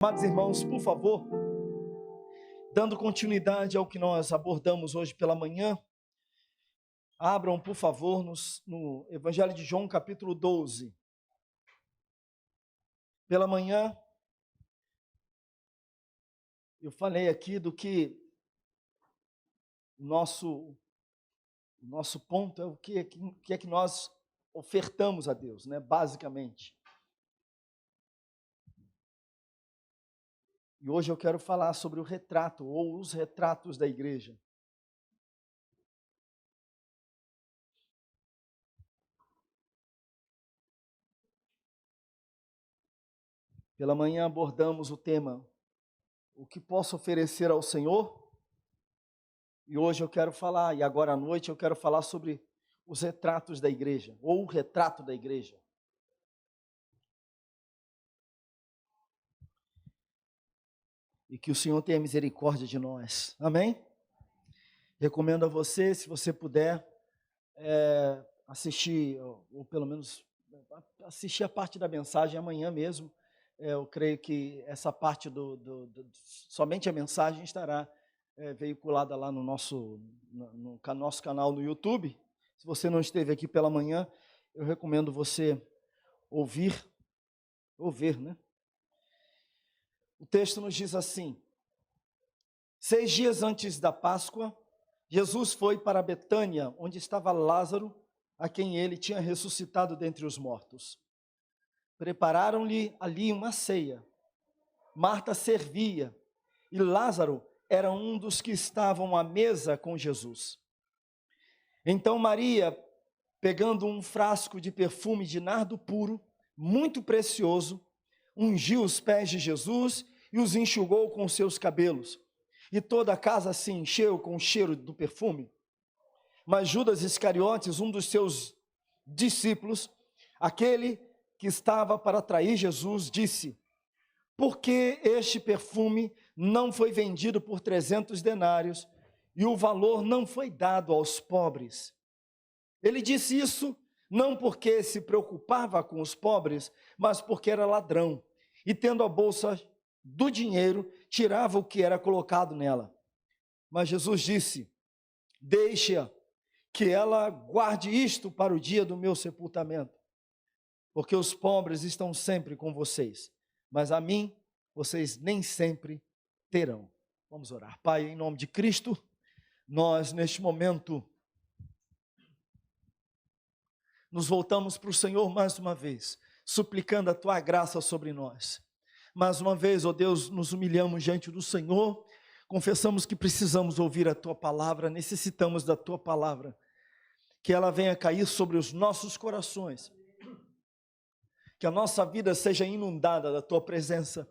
Amados irmãos, por favor, dando continuidade ao que nós abordamos hoje pela manhã, abram, por favor, no Evangelho de João, capítulo 12. Pela manhã, eu falei aqui do que o nosso ponto é o que é que nós ofertamos a Deus, né, basicamente. E hoje eu quero falar sobre o retrato, ou os retratos da igreja. Pela manhã abordamos o tema, o que posso oferecer ao Senhor? E hoje eu quero falar, e agora à noite eu quero falar sobre os retratos da igreja, ou o retrato da igreja. E que o Senhor tenha misericórdia de nós, amém? Recomendo a você, se você puder, assistir, ou pelo menos assistir a parte da mensagem amanhã mesmo. Eu creio que essa parte somente a mensagem estará veiculada lá no nosso canal no YouTube. Se você não esteve aqui pela manhã, eu recomendo você ouvir, né? O texto nos diz assim: 6 dias antes da Páscoa, Jesus foi para Betânia, onde estava Lázaro, a quem ele tinha ressuscitado dentre os mortos. Prepararam-lhe ali uma ceia. Marta servia, e Lázaro era um dos que estavam à mesa com Jesus. Então Maria, pegando um frasco de perfume de nardo puro, muito precioso, ungiu os pés de Jesus e os enxugou com seus cabelos. E toda a casa se encheu com o cheiro do perfume. Mas Judas Iscariotes, um dos seus discípulos, aquele que estava para trair Jesus, disse: por que este perfume não foi vendido por 300 denários e o valor não foi dado aos pobres? Ele disse isso não porque se preocupava com os pobres, mas porque era ladrão, e tendo a bolsa do dinheiro, tirava o que era colocado nela. Mas Jesus disse: deixe-a, que ela guarde isto para o dia do meu sepultamento, porque os pobres estão sempre com vocês, mas a mim vocês nem sempre terão. Vamos orar. Pai, em nome de Cristo, nós neste momento nos voltamos para o Senhor mais uma vez, suplicando a Tua graça sobre nós. Mais uma vez, ó Deus, nos humilhamos diante do Senhor, confessamos que precisamos ouvir a Tua palavra, necessitamos da Tua palavra, que ela venha cair sobre os nossos corações, que a nossa vida seja inundada da Tua presença,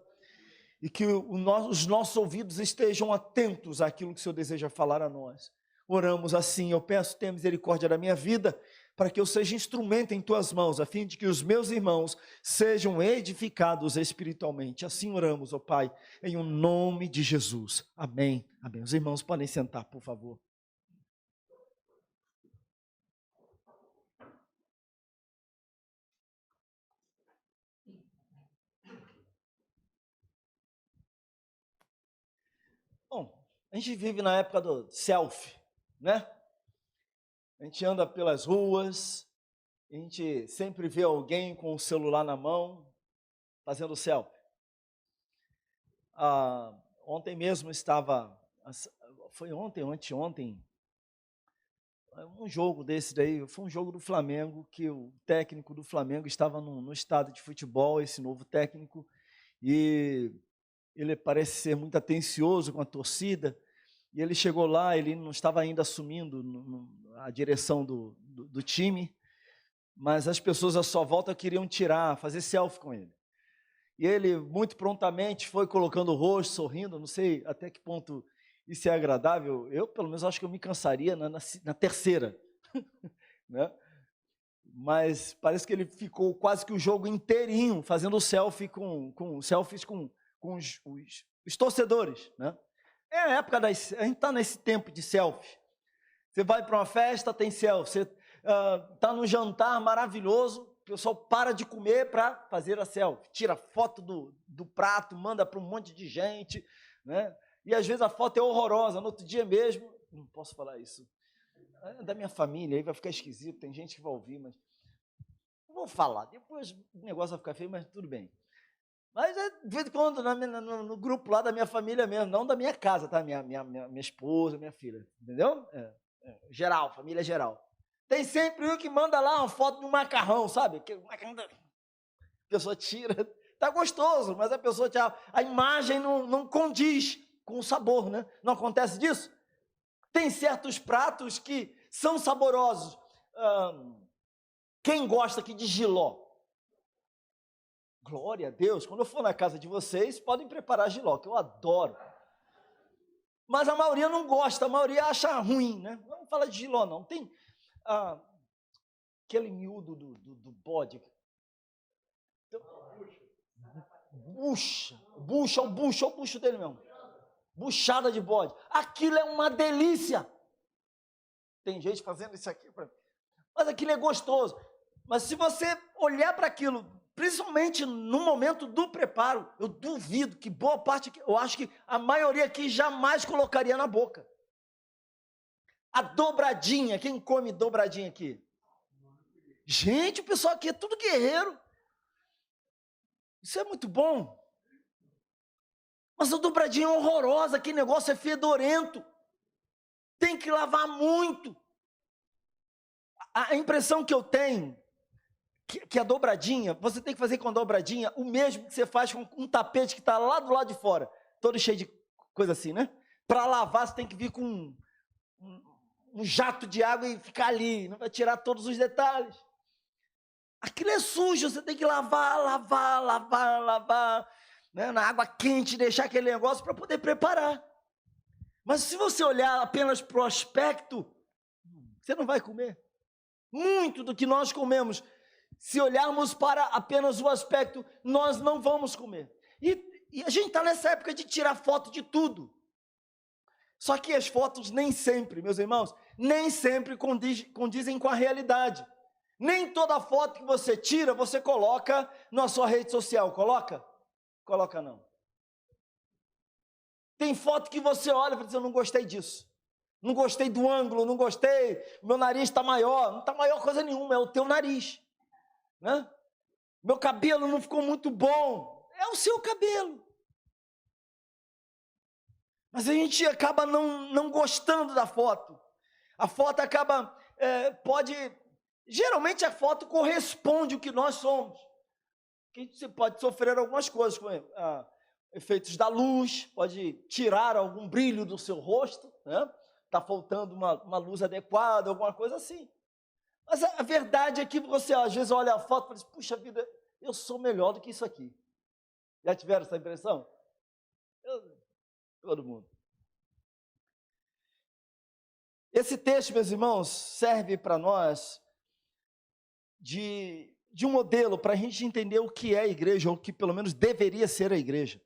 e que os nossos ouvidos estejam atentos àquilo que o Senhor deseja falar a nós. Oramos assim, eu peço, tenha misericórdia da minha vida, para que eu seja instrumento em Tuas mãos, a fim de que os meus irmãos sejam edificados espiritualmente. Assim oramos, ó Pai, em o nome de Jesus. Amém. Amém. Os irmãos podem sentar, por favor. Bom, a gente vive na época do selfie, né? A gente anda pelas ruas, a gente sempre vê alguém com o celular na mão, fazendo selfie. Ontem mesmo foi ontem ou anteontem, um jogo desse daí, foi um jogo do Flamengo, que o técnico do Flamengo estava no estádio de futebol, esse novo técnico, e ele parece ser muito atencioso com a torcida, e ele chegou lá, ele não estava ainda assumindo a direção do time, mas as pessoas à sua volta queriam fazer selfie com ele. E ele muito prontamente foi colocando o rosto, sorrindo, não sei até que ponto isso é agradável. Eu, pelo menos, acho que eu me cansaria na terceira, né? Mas parece que ele ficou quase que o jogo inteirinho fazendo selfies com os torcedores, né? É a época a gente está nesse tempo de selfie. Você vai para uma festa, tem selfie. Você está num jantar maravilhoso, pessoal para de comer para fazer a selfie, tira foto do prato, manda para um monte de gente, né? E às vezes a foto é horrorosa, no outro dia mesmo, não posso falar isso, é da minha família, aí vai ficar esquisito, tem gente que vai ouvir, mas não vou falar, depois o negócio vai ficar feio, mas tudo bem. Mas de vez em quando no grupo lá da minha família mesmo, não da minha casa, tá? Minha esposa, minha filha, entendeu? Geral, família geral. Tem sempre um que manda lá uma foto de um macarrão, sabe? Que a pessoa tira, tá gostoso, mas a pessoa a imagem não condiz com o sabor, né? Não acontece disso? Tem certos pratos que são saborosos. Quem gosta aqui de jiló? Glória a Deus, quando eu for na casa de vocês, podem preparar jiló, que eu adoro. Mas a maioria não gosta, a maioria acha ruim, né? Não fala de jiló, não. Tem aquele miúdo do bode. Bucha, o bucho dele mesmo. Buchada de bode. Aquilo é uma delícia. Tem gente fazendo isso aqui, mas aquilo é gostoso. Mas se você olhar para aquilo, principalmente no momento do preparo, eu duvido que boa parte, eu acho que a maioria aqui jamais colocaria na boca. A dobradinha, quem come dobradinha aqui? Gente, o pessoal aqui é tudo guerreiro. Isso é muito bom. Mas a dobradinha é horrorosa, aquele negócio é fedorento. Tem que lavar muito. A impressão que eu tenho, que a dobradinha, você tem que fazer com a dobradinha o mesmo que você faz com um tapete que está lá do lado de fora, todo cheio de coisa assim, né? Para lavar, você tem que vir com um jato de água e ficar ali, não vai tirar todos os detalhes. Aquilo é sujo, você tem que lavar, né, na água quente, deixar aquele negócio para poder preparar. Mas se você olhar apenas para o aspecto, você não vai comer. Muito do que nós comemos, se olharmos para apenas o aspecto, nós não vamos comer. E a gente está nessa época de tirar foto de tudo. Só que as fotos nem sempre, meus irmãos, nem sempre condizem com a realidade. Nem toda foto que você tira, você coloca na sua rede social. Coloca? Coloca não. Tem foto que você olha e fala assim, eu não gostei disso. Não gostei do ângulo, não gostei, meu nariz está maior. Não está maior coisa nenhuma, é o teu nariz. Né? Meu cabelo não ficou muito bom. É o seu cabelo. Mas a gente acaba não gostando da foto. A foto acaba, geralmente a foto corresponde ao que nós somos. Que você pode sofrer algumas coisas com efeitos da luz, pode tirar algum brilho do seu rosto, né? Está faltando uma luz adequada, alguma coisa assim. Mas a verdade é que você às vezes olha a foto e fala assim, puxa vida, eu sou melhor do que isso aqui. Já tiveram essa impressão? Todo mundo. Esse texto, meus irmãos, serve para nós de um modelo para a gente entender o que é a igreja, ou o que pelo menos deveria ser a igreja.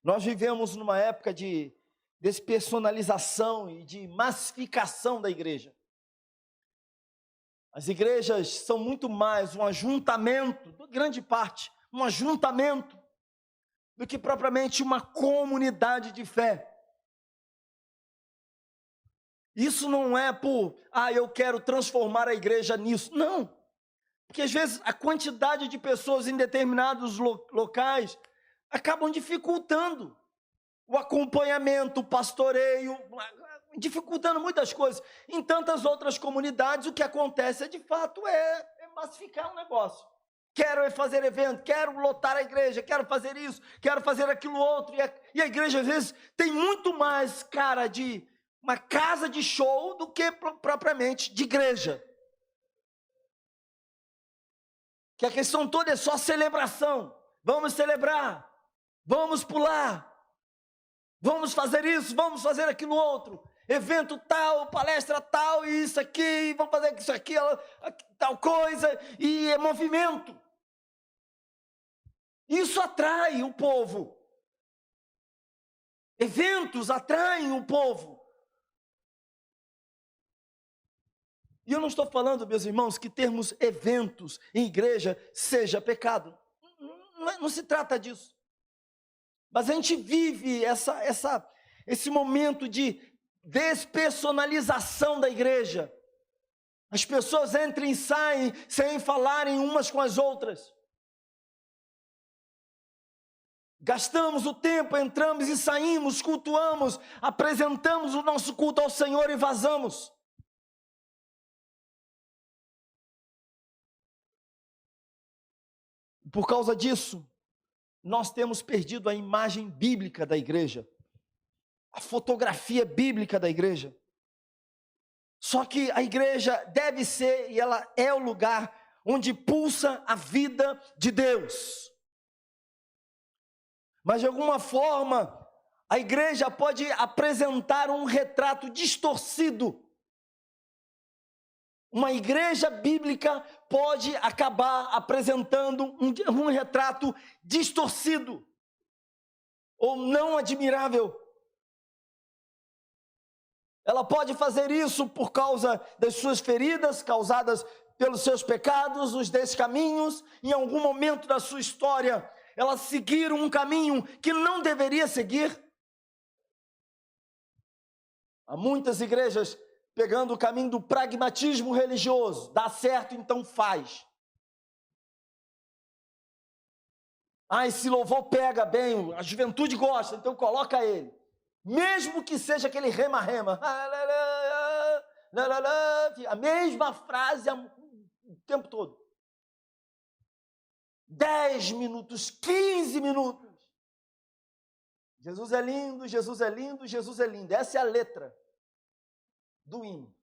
Nós vivemos numa época de despersonalização e de massificação da igreja. As igrejas são muito mais um ajuntamento, grande parte, um ajuntamento, do que propriamente uma comunidade de fé. Isso não é por, eu quero transformar a igreja nisso. Não. Porque às vezes a quantidade de pessoas em determinados locais acabam dificultando o acompanhamento, o pastoreio, dificultando muitas coisas. Em tantas outras comunidades, o que acontece de fato é massificar o negócio. Quero fazer evento, quero lotar a igreja, quero fazer isso, quero fazer aquilo outro. E a igreja, às vezes, tem muito mais cara de uma casa de show do que propriamente de igreja. Que a questão toda é só celebração. Vamos celebrar, vamos pular, vamos fazer isso, vamos fazer aquilo outro. Evento tal, palestra tal, e isso aqui, vamos fazer isso aqui, tal coisa, e é movimento. Isso atrai o povo. Eventos atraem o povo. E eu não estou falando, meus irmãos, que termos eventos em igreja seja pecado. Não se trata disso. Mas a gente vive esse momento de despersonalização da igreja. As pessoas entram e saem sem falarem umas com as outras. Gastamos o tempo, entramos e saímos, cultuamos, apresentamos o nosso culto ao Senhor e vazamos. Por causa disso, nós temos perdido a imagem bíblica da igreja, a fotografia bíblica da igreja. Só que a igreja deve ser, e ela é o lugar onde pulsa a vida de Deus. Mas de alguma forma, a igreja pode apresentar um retrato distorcido. Uma igreja bíblica pode acabar apresentando um retrato distorcido ou não admirável. Ela pode fazer isso por causa das suas feridas causadas pelos seus pecados, os descaminhos, em algum momento da sua história, ela seguir um caminho que não deveria seguir. Há muitas igrejas pegando o caminho do pragmatismo religioso. Dá certo, então faz. Esse louvor pega bem, a juventude gosta, então coloca ele. Mesmo que seja aquele rema-rema. A mesma frase o tempo todo. 10 minutos, 15 minutos. Jesus é lindo, Jesus é lindo, Jesus é lindo. Essa é a letra do hino.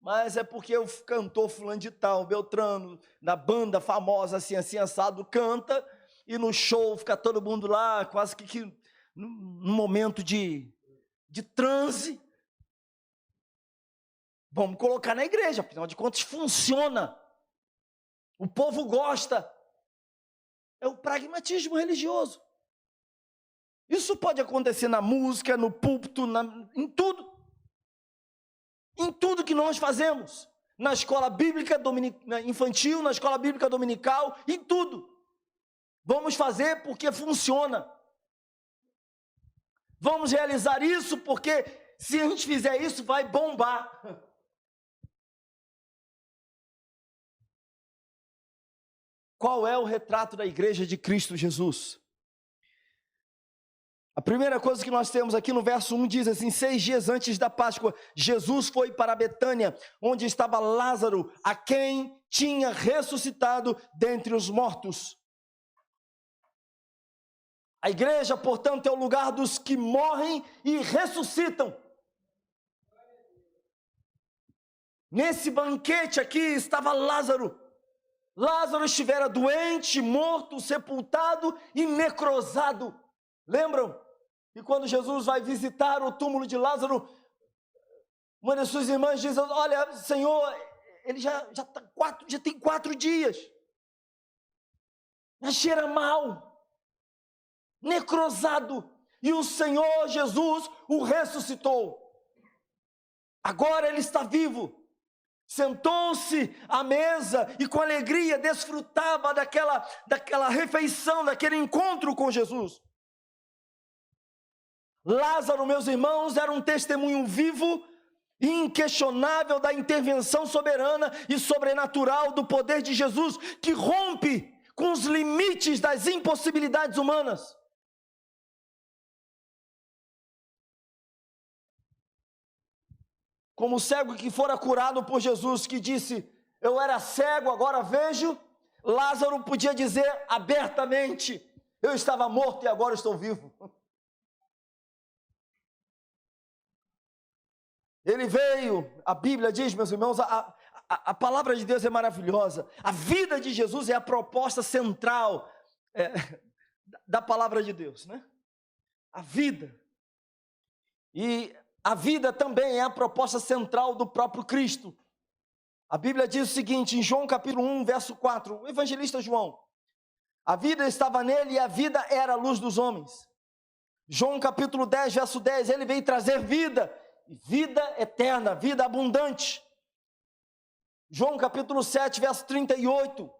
Mas é porque o cantor fulano de tal, Beltrano, na banda famosa assim assado, canta, e no show fica todo mundo lá, quase que num momento de transe. Vamos colocar na igreja, afinal de contas funciona. O povo gosta. É o pragmatismo religioso. Isso pode acontecer na música, no púlpito, em tudo. Em tudo que nós fazemos. Na escola bíblica infantil, na escola bíblica dominical, em tudo. Vamos fazer porque funciona. Vamos realizar isso porque se a gente fizer isso vai bombar. Qual é o retrato da igreja de Cristo Jesus? A primeira coisa que nós temos aqui no verso 1 diz assim: 6 dias antes da Páscoa, Jesus foi para Betânia, onde estava Lázaro, a quem tinha ressuscitado dentre os mortos. A igreja, portanto, é o lugar dos que morrem e ressuscitam. Nesse banquete aqui estava Lázaro. Lázaro estivera doente, morto, sepultado e necrosado. Lembram? E quando Jesus vai visitar o túmulo de Lázaro, uma das suas irmãs diz: olha, Senhor, ele já tem 4 dias. Já cheira mal, necrosado. E o Senhor Jesus o ressuscitou. Agora ele está vivo. Sentou-se à mesa e com alegria desfrutava daquela refeição, daquele encontro com Jesus. Lázaro, meus irmãos, era um testemunho vivo e inquestionável da intervenção soberana e sobrenatural do poder de Jesus, que rompe com os limites das impossibilidades humanas. Como o cego que fora curado por Jesus, que disse: eu era cego, agora vejo. Lázaro podia dizer abertamente: eu estava morto e agora estou vivo. Ele veio, a Bíblia diz, meus irmãos, a palavra de Deus é maravilhosa. A vida de Jesus é a proposta central da palavra de Deus, né? A vida. E a vida também é a proposta central do próprio Cristo. A Bíblia diz o seguinte, em João capítulo 1, verso 4, o evangelista João: a vida estava nele e a vida era a luz dos homens. João capítulo 10, verso 10, ele veio trazer vida, vida eterna, vida abundante. João capítulo 7, verso 38.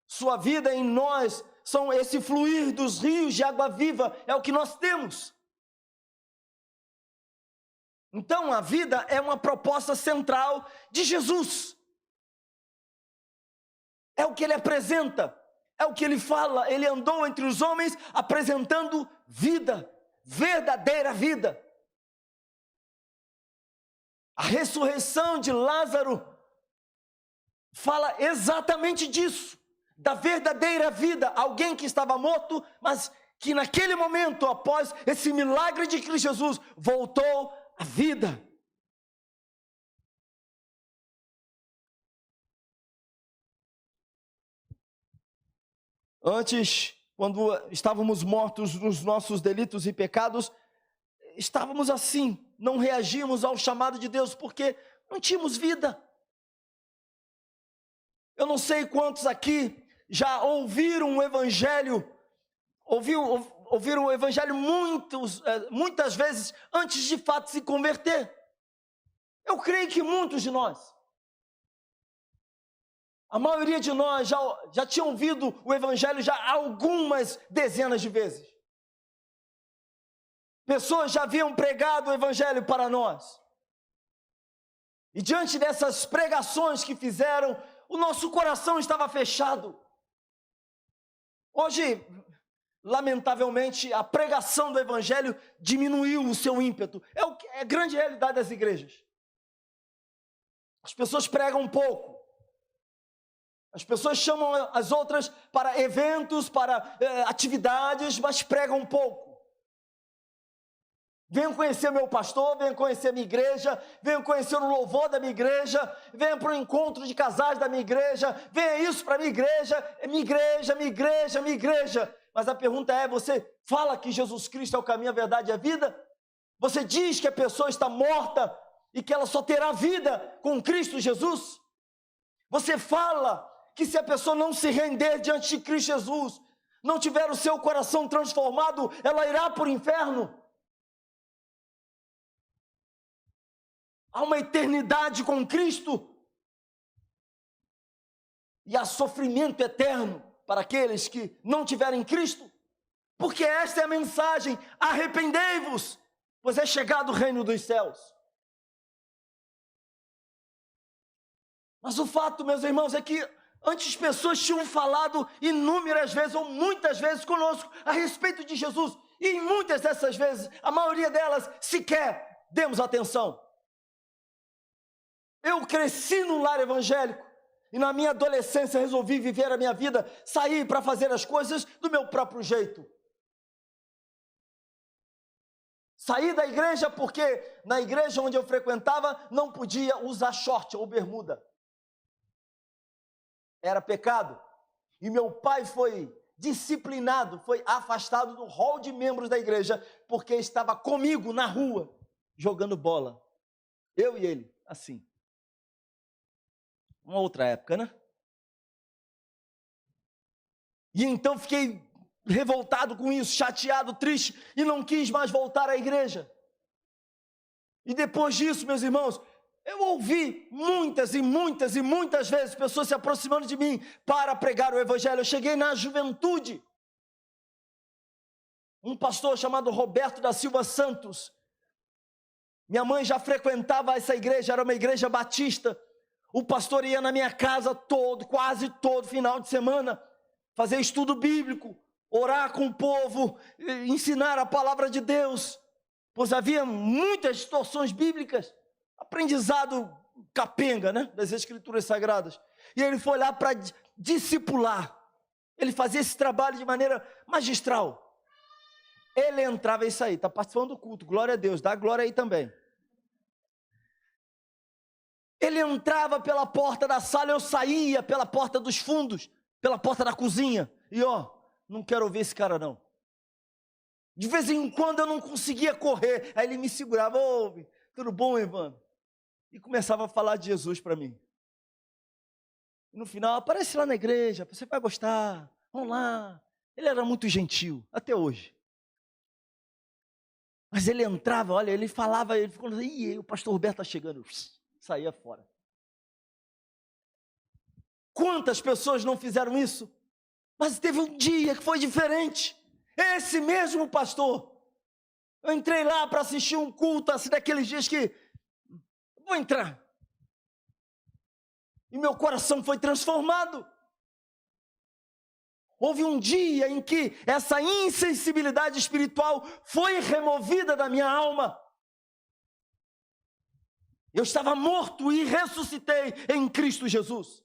Sua vida em nós são esse fluir dos rios de água viva, é o que nós temos. Então a vida é uma proposta central de Jesus. É o que ele apresenta, é o que ele fala. Ele andou entre os homens apresentando vida, verdadeira vida. A ressurreição de Lázaro fala exatamente disso, da verdadeira vida. Alguém que estava morto, mas que naquele momento, após esse milagre de Cristo Jesus, voltou à vida. Antes, quando estávamos mortos nos nossos delitos e pecados, estávamos assim, não reagíamos ao chamado de Deus, porque não tínhamos vida. Eu não sei quantos aqui já ouviram o Evangelho, ouviram o Evangelho muitas vezes antes de fato se converter. Eu creio que muitos de nós, a maioria de nós já tinha ouvido o Evangelho já algumas dezenas de vezes. Pessoas já haviam pregado o Evangelho para nós. E diante dessas pregações que fizeram, o nosso coração estava fechado. Hoje, lamentavelmente, a pregação do Evangelho diminuiu o seu ímpeto. É a grande realidade das igrejas. As pessoas pregam pouco. As pessoas chamam as outras para eventos, para atividades, mas pregam pouco. Venham conhecer meu pastor, venham conhecer a minha igreja, venham conhecer o louvor da minha igreja, venham para o encontro de casais da minha igreja, venha isso para a minha igreja, minha igreja, minha igreja, minha igreja. Mas a pergunta é, você fala que Jesus Cristo é o caminho, a verdade e a vida? Você diz que a pessoa está morta e que ela só terá vida com Cristo Jesus? Você fala que se a pessoa não se render diante de Cristo Jesus, não tiver o seu coração transformado, ela irá para o inferno? Há uma eternidade com Cristo e há sofrimento eterno para aqueles que não tiverem Cristo, porque esta é a mensagem: arrependei-vos, pois é chegado o reino dos céus. Mas o fato, meus irmãos, é que antes pessoas tinham falado inúmeras vezes ou muitas vezes conosco a respeito de Jesus, e em muitas dessas vezes, a maioria delas sequer demos atenção. Eu cresci num lar evangélico e na minha adolescência resolvi viver a minha vida, sair para fazer as coisas do meu próprio jeito. Saí da igreja porque na igreja onde eu frequentava não podia usar short ou bermuda. Era pecado. E meu pai foi disciplinado, foi afastado do hall de membros da igreja porque estava comigo na rua, jogando bola. Eu e ele, assim. Uma outra época, né? E então fiquei revoltado com isso, chateado, triste, e não quis mais voltar à igreja. E depois disso, meus irmãos, eu ouvi muitas e muitas e muitas vezes pessoas se aproximando de mim para pregar o Evangelho. Eu cheguei na juventude. Um pastor chamado Roberto da Silva Santos. Minha mãe já frequentava essa igreja, era uma igreja batista. O pastor ia na minha casa quase todo final de semana, fazer estudo bíblico, orar com o povo, ensinar a palavra de Deus, pois havia muitas distorções bíblicas, aprendizado capenga, né, das Escrituras Sagradas. E ele foi lá para discipular, ele fazia esse trabalho de maneira magistral. Ele entrava, isso aí, está participando do culto, glória a Deus, dá glória aí também. Ele entrava pela porta da sala, eu saía pela porta dos fundos, pela porta da cozinha. E não quero ouvir esse cara não. De vez em quando eu não conseguia correr, aí ele me segurava: tudo bom, Evandro? E começava a falar de Jesus para mim. E no final, aparece lá na igreja, você vai gostar, vamos lá. Ele era muito gentil, até hoje. Mas ele entrava, olha, ele falava, ele ficou assim, ih, o pastor Roberto está chegando, saía fora. Quantas pessoas não fizeram isso? Mas teve um dia que foi diferente. Esse mesmo pastor, eu entrei lá para assistir um culto, assim, daqueles dias que, vou entrar. E meu coração foi transformado. Houve um dia em que essa insensibilidade espiritual foi removida da minha alma. Eu estava morto e ressuscitei em Cristo Jesus.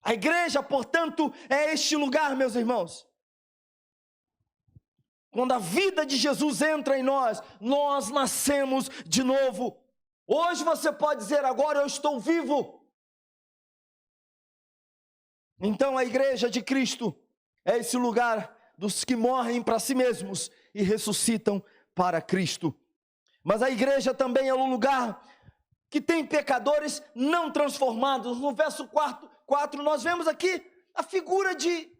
A igreja, portanto, é este lugar, meus irmãos. Quando a vida de Jesus entra em nós, nós nascemos de novo. Hoje você pode dizer, agora eu estou vivo. Então a igreja de Cristo é esse lugar dos que morrem para si mesmos e ressuscitam para Cristo. Mas a igreja também é um lugar que tem pecadores não transformados. No verso 4 nós vemos aqui a figura de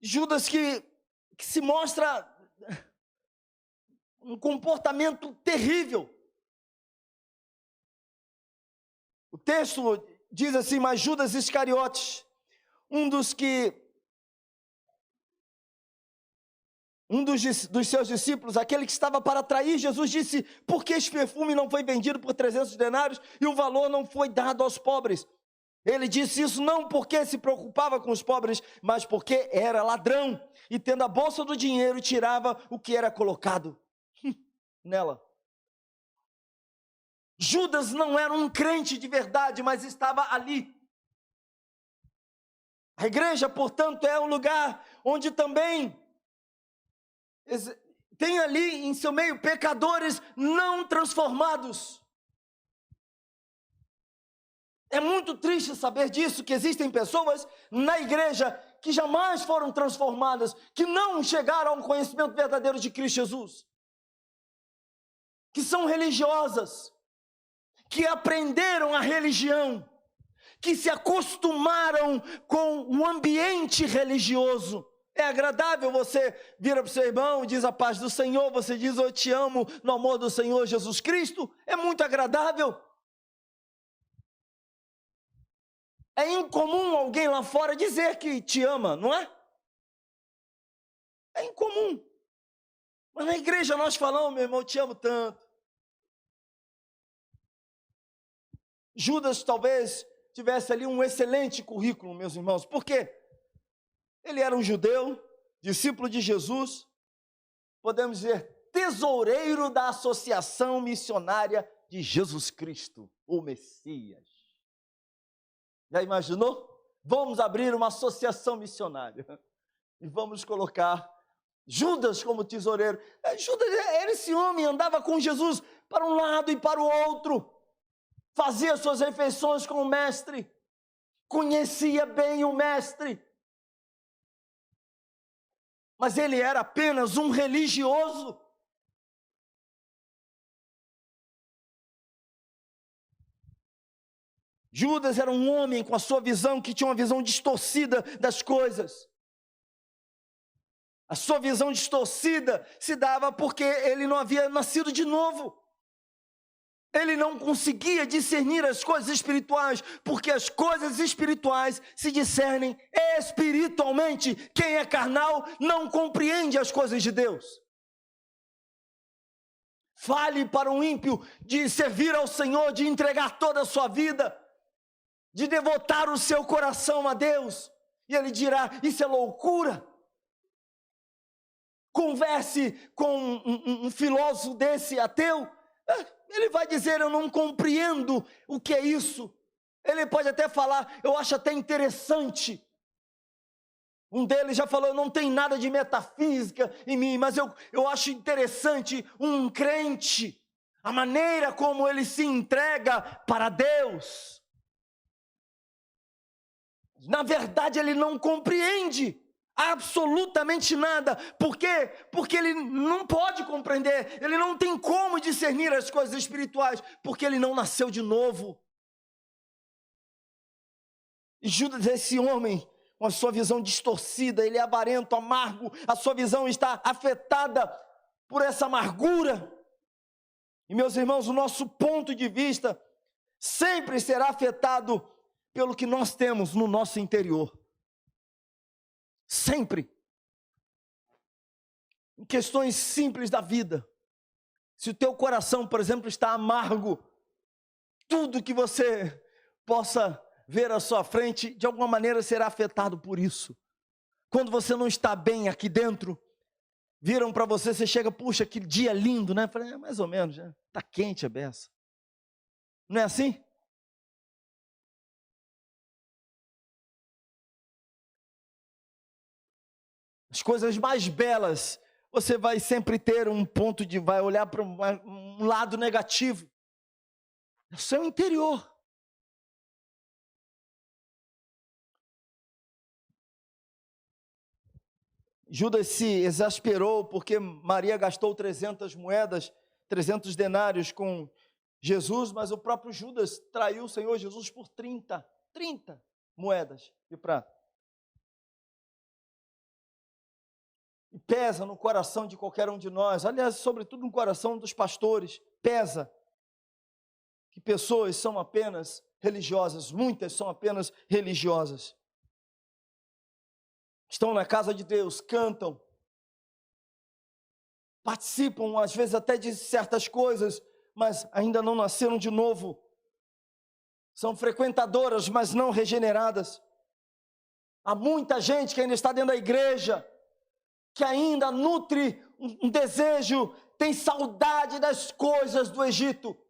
Judas que se mostra um comportamento terrível. O texto diz assim, mas Judas Iscariotes, um dos seus discípulos, aquele que estava para trair Jesus, disse, por que esse perfume não foi vendido por 300 denários e o valor não foi dado aos pobres? Ele disse isso não porque se preocupava com os pobres, mas porque era ladrão e tendo a bolsa do dinheiro tirava o que era colocado nela. Judas não era um crente de verdade, mas estava ali. A igreja, portanto, é um lugar onde também tem ali em seu meio pecadores não transformados. É muito triste saber disso, que existem pessoas na igreja que jamais foram transformadas, que não chegaram ao conhecimento verdadeiro de Cristo Jesus, que são religiosas, que aprenderam a religião, que se acostumaram com o ambiente religioso. É agradável você vir para o seu irmão e diz a paz do Senhor, você diz eu te amo no amor do Senhor Jesus Cristo, é muito agradável. É incomum alguém lá fora dizer que te ama, não é? É incomum. Mas na igreja nós falamos, meu irmão, eu te amo tanto. Judas talvez tivesse ali um excelente currículo, meus irmãos. Por quê? Ele era um judeu, discípulo de Jesus, podemos dizer, tesoureiro da Associação Missionária de Jesus Cristo, o Messias. Já imaginou? Vamos abrir uma associação missionária e vamos colocar Judas como tesoureiro. Judas era esse homem, andava com Jesus para um lado e para o outro, fazia suas refeições com o mestre, conhecia bem o mestre, mas ele era apenas um religioso. Judas era um homem com a sua visão, que tinha uma visão distorcida das coisas. A sua visão distorcida se dava porque ele não havia nascido de novo. Ele não conseguia discernir as coisas espirituais, porque as coisas espirituais se discernem espiritualmente. Quem é carnal não compreende as coisas de Deus. Fale para um ímpio de servir ao Senhor, de entregar toda a sua vida, de devotar o seu coração a Deus, e ele dirá, isso é loucura. Converse com um filósofo desse ateu, ele vai dizer, eu não compreendo o que é isso. Ele pode até falar, eu acho até interessante. Um deles já falou, não tem nada de metafísica em mim, mas eu acho interessante um crente, a maneira como ele se entrega para Deus. Na verdade, ele não compreende absolutamente nada. Por quê? Porque ele não pode compreender, ele não tem como discernir as coisas espirituais, porque ele não nasceu de novo. E Judas é esse homem com a sua visão distorcida, ele é avarento, amargo, a sua visão está afetada por essa amargura. E meus irmãos, o nosso ponto de vista sempre será afetado pelo que nós temos no nosso interior. Sempre. Em questões simples da vida. Se o teu coração, por exemplo, está amargo, tudo que você possa ver à sua frente, de alguma maneira será afetado por isso. Quando você não está bem aqui dentro, viram para você, você chega, puxa, que dia lindo, né? Falei, mais ou menos, já está quente a beça. Não é assim? As coisas mais belas, você vai sempre ter um ponto de, vai olhar para um lado negativo. É o seu interior. Judas se exasperou porque Maria gastou 300 moedas, 300 denários com Jesus, mas o próprio Judas traiu o Senhor Jesus por 30 moedas de prata. E pesa no coração de qualquer um de nós, aliás, sobretudo no coração dos pastores, pesa que pessoas são apenas religiosas, muitas são apenas religiosas. Estão na casa de Deus, cantam, participam às vezes até de certas coisas, mas ainda não nasceram de novo. São frequentadoras, mas não regeneradas. Há muita gente que ainda está dentro da igreja, que ainda nutre um desejo, tem saudade das coisas do Egito.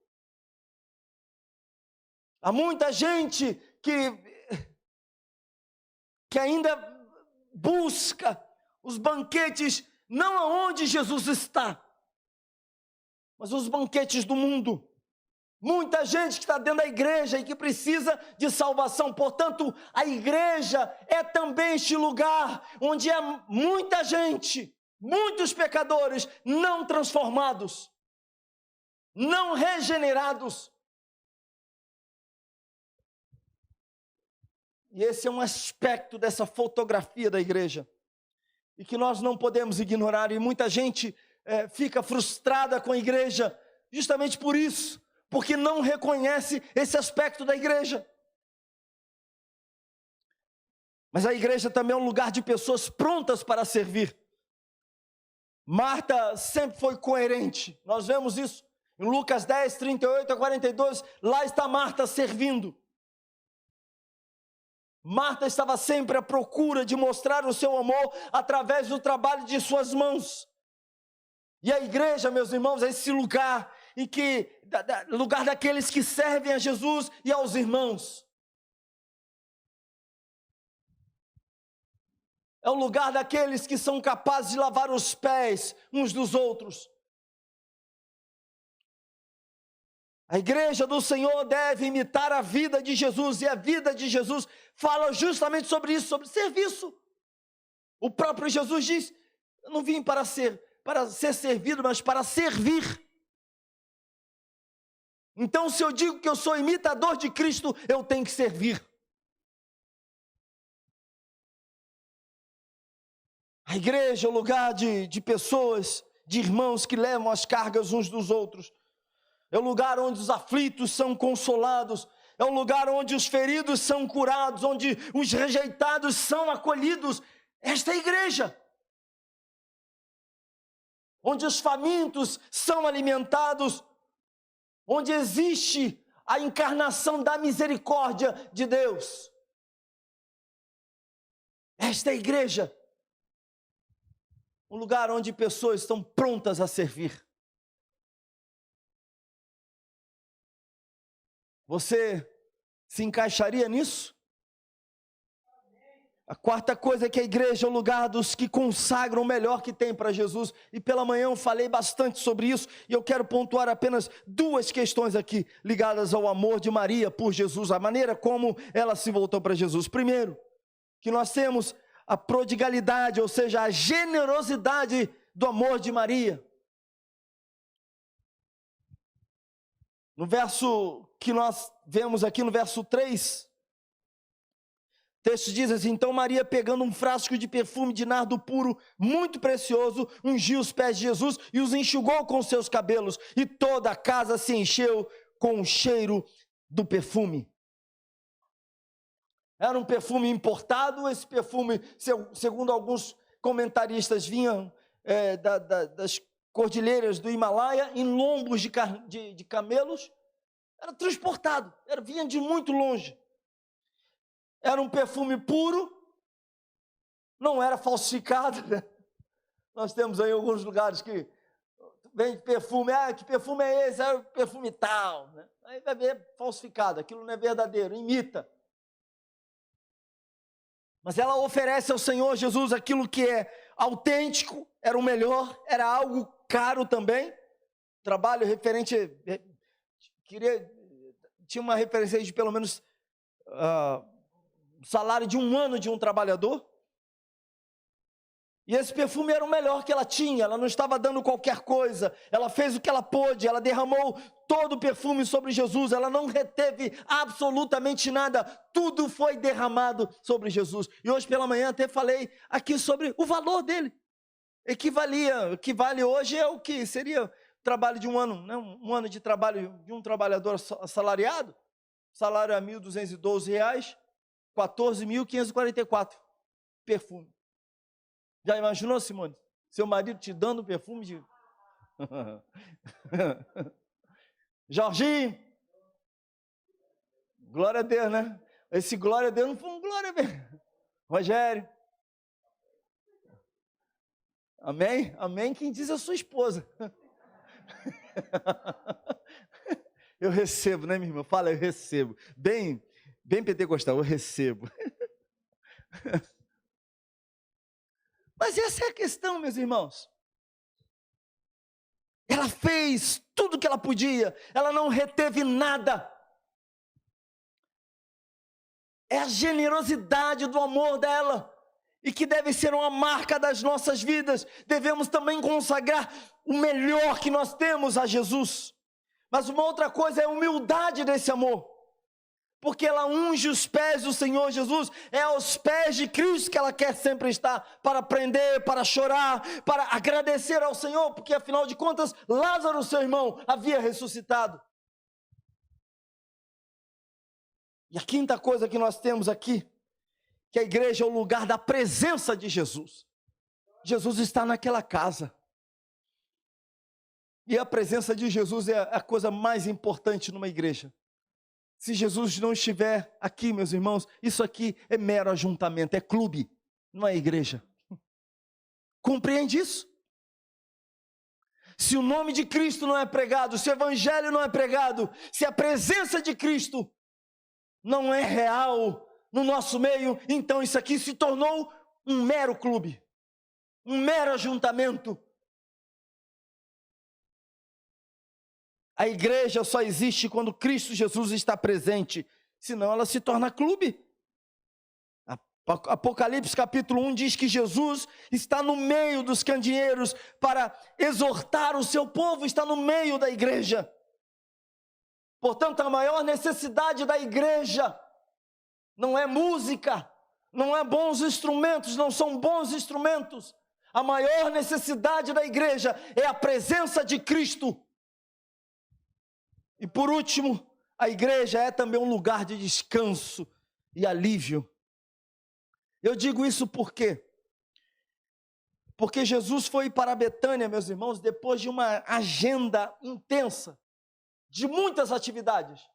Há muita gente que ainda busca os banquetes, não aonde Jesus está, mas os banquetes do mundo. Muita gente que está dentro da igreja e que precisa de salvação. Portanto, a igreja é também este lugar onde há muita gente, muitos pecadores não transformados, não regenerados. E esse é um aspecto dessa fotografia da igreja, e que nós não podemos ignorar, e muita gente fica frustrada com a igreja, justamente por isso, porque não reconhece esse aspecto da igreja. Mas a igreja também é um lugar de pessoas prontas para servir. Marta sempre foi coerente, nós vemos isso, em Lucas 10, 38 a 42, lá está Marta servindo. Marta estava sempre à procura de mostrar o seu amor através do trabalho de suas mãos. E a igreja, meus irmãos, é esse lugar em que, lugar daqueles que servem a Jesus e aos irmãos. É o lugar daqueles que são capazes de lavar os pés uns dos outros. A igreja do Senhor deve imitar a vida de Jesus, e a vida de Jesus fala justamente sobre isso, sobre serviço. O próprio Jesus diz, eu não vim para ser servido, mas para servir. Então, se eu digo que eu sou imitador de Cristo, eu tenho que servir. A igreja é o lugar de pessoas, de irmãos que levam as cargas uns dos outros. É o lugar onde os aflitos são consolados. É o lugar onde os feridos são curados, onde os rejeitados são acolhidos. Esta é a igreja. Onde os famintos são alimentados. Onde existe a encarnação da misericórdia de Deus. Esta é a igreja. Um lugar onde pessoas estão prontas a servir. Você se encaixaria nisso? A quarta coisa é que a igreja é o lugar dos que consagram o melhor que tem para Jesus. E pela manhã eu falei bastante sobre isso, e eu quero pontuar apenas duas questões aqui, ligadas ao amor de Maria por Jesus, a maneira como ela se voltou para Jesus. Primeiro, que nós temos a prodigalidade, ou seja, a generosidade do amor de Maria. No verso que nós vemos aqui, no verso 3, texto diz assim: então Maria, pegando um frasco de perfume de nardo puro, muito precioso, ungiu os pés de Jesus e os enxugou com seus cabelos, e toda a casa se encheu com o cheiro do perfume. Era um perfume importado. Esse perfume, segundo alguns comentaristas, vinha das cordilheiras do Himalaia, em lombos de camelos. Era transportado, vinha de muito longe. Era um perfume puro, não era falsificado, né? Nós temos aí alguns lugares que vende perfume. Que perfume é esse? É o perfume tal, né? Aí vai ver falsificado, aquilo não é verdadeiro, imita. Mas ela oferece ao Senhor Jesus aquilo que é autêntico, era o melhor, era algo caro também. Trabalho referente, tinha uma referência de pelo menos salário de um ano de um trabalhador. E esse perfume era o melhor que ela tinha. Ela não estava dando qualquer coisa, ela fez o que ela pôde, ela derramou todo o perfume sobre Jesus, ela não reteve absolutamente nada, tudo foi derramado sobre Jesus. E hoje pela manhã até falei aqui sobre o valor dele. Equivale hoje é o que seria trabalho de um ano, né? Um ano de trabalho de um trabalhador assalariado. Salário é R$ 1.212, 14.544 perfume. Já imaginou, Simone? Seu marido te dando perfume de... Jorginho, glória a Deus, né? Esse glória a Deus não foi um glória a Deus. Rogério, amém? Amém, quem diz é a sua esposa. Eu recebo, né, minha irmã? Fala, eu recebo. Bem pentecostal, eu recebo. Mas essa é a questão, meus irmãos. Ela fez tudo o que ela podia, ela não reteve nada. É a generosidade do amor dela, e que deve ser uma marca das nossas vidas. Devemos também consagrar o melhor que nós temos a Jesus. Mas uma outra coisa é a humildade desse amor. Porque ela unge os pés do Senhor Jesus, é aos pés de Cristo que ela quer sempre estar, para aprender, para chorar, para agradecer ao Senhor, porque afinal de contas, Lázaro, seu irmão, havia ressuscitado. E a quinta coisa que nós temos aqui, que a igreja é o lugar da presença de Jesus. Jesus está naquela casa. E a presença de Jesus é a coisa mais importante numa igreja. Se Jesus não estiver aqui, meus irmãos, isso aqui é mero ajuntamento, é clube, não é igreja. Compreende isso? Se o nome de Cristo não é pregado, se o evangelho não é pregado, se a presença de Cristo não é real no nosso meio, então isso aqui se tornou um mero clube, um mero ajuntamento. A igreja só existe quando Cristo Jesus está presente, senão ela se torna clube. Apocalipse capítulo 1 diz que Jesus está no meio dos candeeiros para exortar o seu povo, está no meio da igreja. Portanto, a maior necessidade da igreja não é música, não é bons instrumentos, não são bons instrumentos. A maior necessidade da igreja é a presença de Cristo. E por último, a igreja é também um lugar de descanso e alívio. Eu digo isso por quê? Porque Jesus foi para Betânia, meus irmãos, depois de uma agenda intensa, de muitas atividades.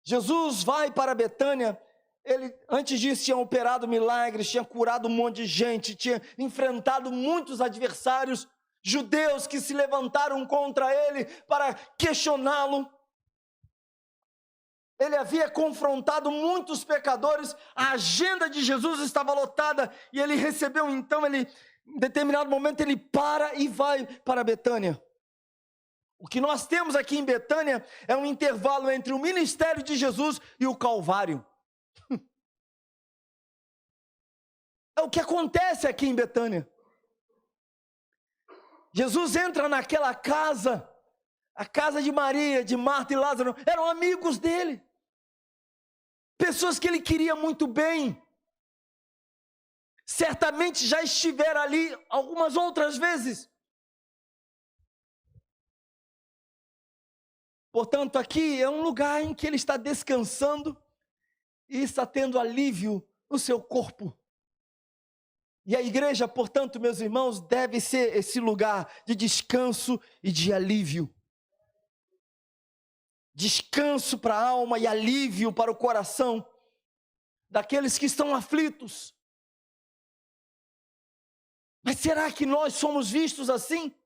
Jesus vai para Betânia, ele antes disso tinha operado milagres, tinha curado um monte de gente, tinha enfrentado muitos adversários, judeus que se levantaram contra ele para questioná-lo. Ele havia confrontado muitos pecadores, a agenda de Jesus estava lotada, e ele recebeu então, em determinado momento, ele para e vai para Betânia. O que nós temos aqui em Betânia é um intervalo entre o ministério de Jesus e o Calvário. É o que acontece aqui em Betânia. Jesus entra naquela casa, a casa de Maria, de Marta e Lázaro, eram amigos dele. pessoas que ele queria muito bem. Certamente já estiveram ali algumas outras vezes. Portanto, aqui é um lugar em que ele está descansando e está tendo alívio no seu corpo. E a igreja, portanto, meus irmãos, deve ser esse lugar de descanso e de alívio. Descanso para a alma e alívio para o coração daqueles que estão aflitos. Mas será que nós somos vistos assim?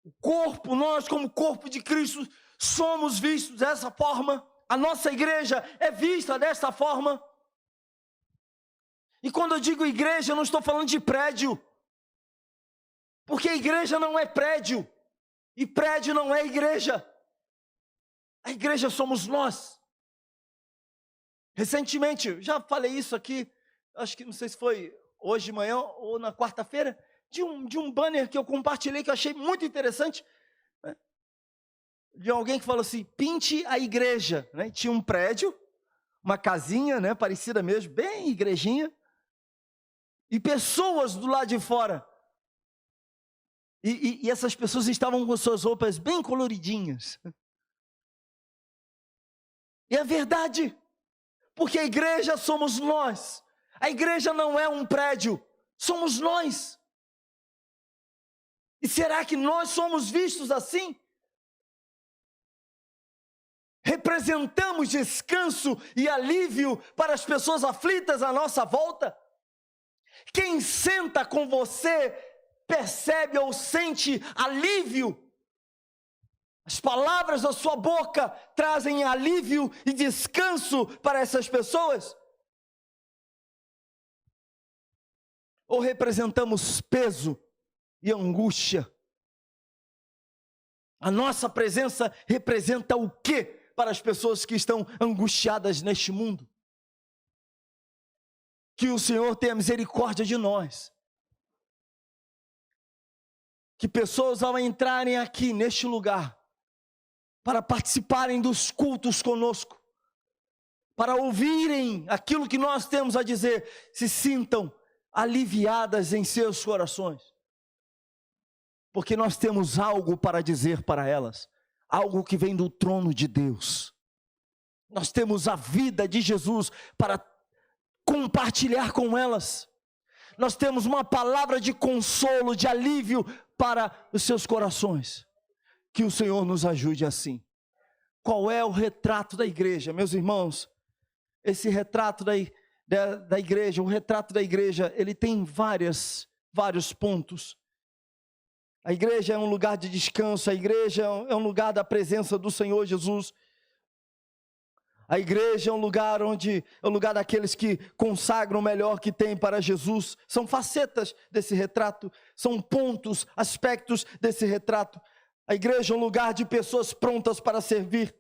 O corpo, nós como corpo de Cristo, somos vistos dessa forma. A nossa igreja é vista dessa forma. E quando eu digo igreja, eu não estou falando de prédio. Porque igreja não é prédio. E prédio não é igreja. A igreja somos nós. Recentemente, já falei isso aqui, acho que não sei se foi hoje de manhã ou na quarta-feira, de um banner que eu compartilhei, que eu achei muito interessante, né? De alguém que falou assim, pinte a igreja, né? Tinha um prédio, uma casinha, né? Parecida mesmo, bem igrejinha, e pessoas do lado de fora, e essas pessoas estavam com suas roupas bem coloridinhas, e é verdade, porque a igreja somos nós, a igreja não é um prédio, somos nós. E será que nós somos vistos assim? Representamos descanso e alívio para as pessoas aflitas à nossa volta? Quem senta com você percebe ou sente alívio? As palavras da sua boca trazem alívio e descanso para essas pessoas? Ou representamos peso e angústia? A nossa presença representa o quê para as pessoas que estão angustiadas neste mundo? Que o Senhor tenha misericórdia de nós. Que pessoas, ao entrarem aqui neste lugar, para participarem dos cultos conosco, para ouvirem aquilo que nós temos a dizer, se sintam aliviadas em seus corações. Porque nós temos algo para dizer para elas, algo que vem do trono de Deus. Nós temos a vida de Jesus para compartilhar com elas. Nós temos uma palavra de consolo, de alívio para os seus corações. Que o Senhor nos ajude assim. Qual é o retrato da igreja, meus irmãos? Esse retrato da igreja, o retrato da igreja, ele tem vários pontos. A igreja é um lugar de descanso, a igreja é um lugar da presença do Senhor Jesus. A igreja é um lugar é um lugar daqueles que consagram o melhor que tem para Jesus. São facetas desse retrato, são pontos, aspectos desse retrato. A igreja é um lugar de pessoas prontas para servir.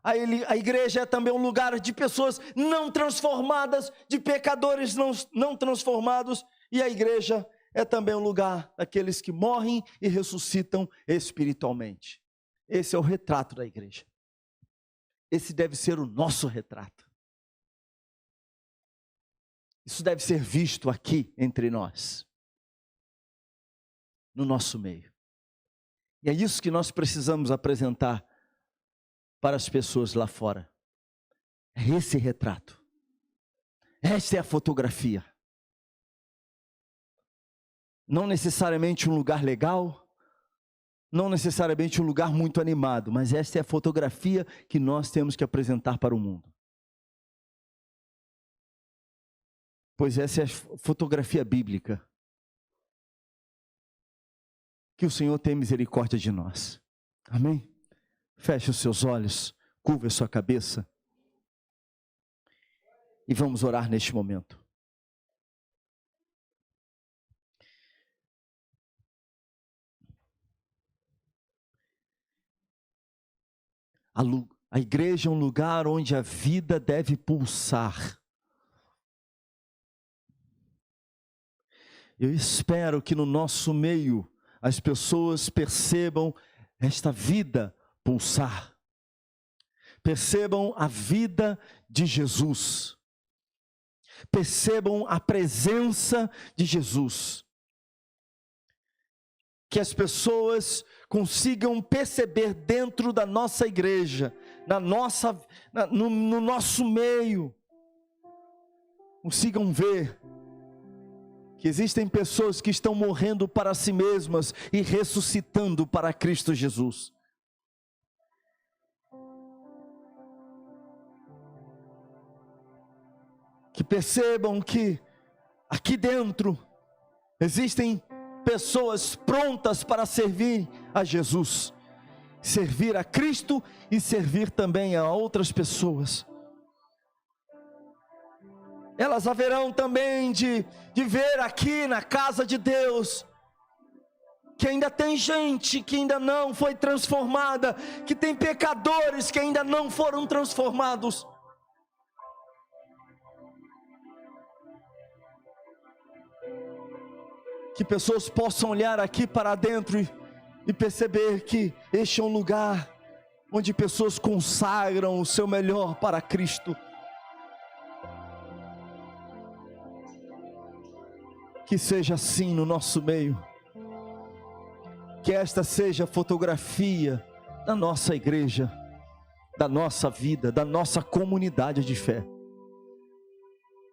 A igreja é também um lugar de pessoas não transformadas, de pecadores não transformados. E a igreja é também um lugar daqueles que morrem e ressuscitam espiritualmente. Esse é o retrato da igreja. Esse deve ser o nosso retrato. Isso deve ser visto aqui entre nós, no nosso meio. E é isso que nós precisamos apresentar para as pessoas lá fora. É esse retrato. Esta é a fotografia. Não necessariamente um lugar legal, não necessariamente um lugar muito animado, mas esta é a fotografia que nós temos que apresentar para o mundo. Pois essa é a fotografia bíblica. Que o Senhor tenha misericórdia de nós. Amém? Feche os seus olhos, curva a sua cabeça e vamos orar neste momento. A igreja é um lugar onde a vida deve pulsar. Eu espero que no nosso meio as pessoas percebam esta vida pulsar. percebam a vida de Jesus, percebam a presença de Jesus, que as pessoas consigam perceber dentro da nossa igreja, no nosso meio, consigam ver que existem pessoas que estão morrendo para si mesmas e ressuscitando para Cristo Jesus. Que percebam que aqui dentro existem pessoas prontas para servir a Jesus, servir a Cristo e servir também a outras pessoas. Elas haverão também de ver aqui na casa de Deus, que ainda tem gente que ainda não foi transformada, que tem pecadores que ainda não foram transformados. Que pessoas possam olhar aqui para dentro e perceber que este é um lugar onde pessoas consagram o seu melhor para Cristo. Que seja assim no nosso meio. Que esta seja a fotografia da nossa igreja, da nossa vida, da nossa comunidade de fé.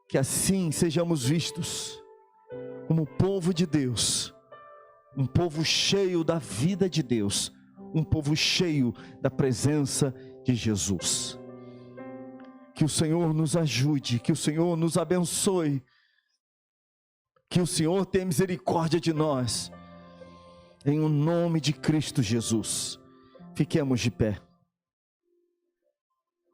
Que assim sejamos vistos como povo de Deus, um povo cheio da vida de Deus, um povo cheio da presença de Jesus. Que o Senhor nos ajude, que o Senhor nos abençoe, que o Senhor tenha misericórdia de nós, em o nome de Cristo Jesus. Fiquemos de pé.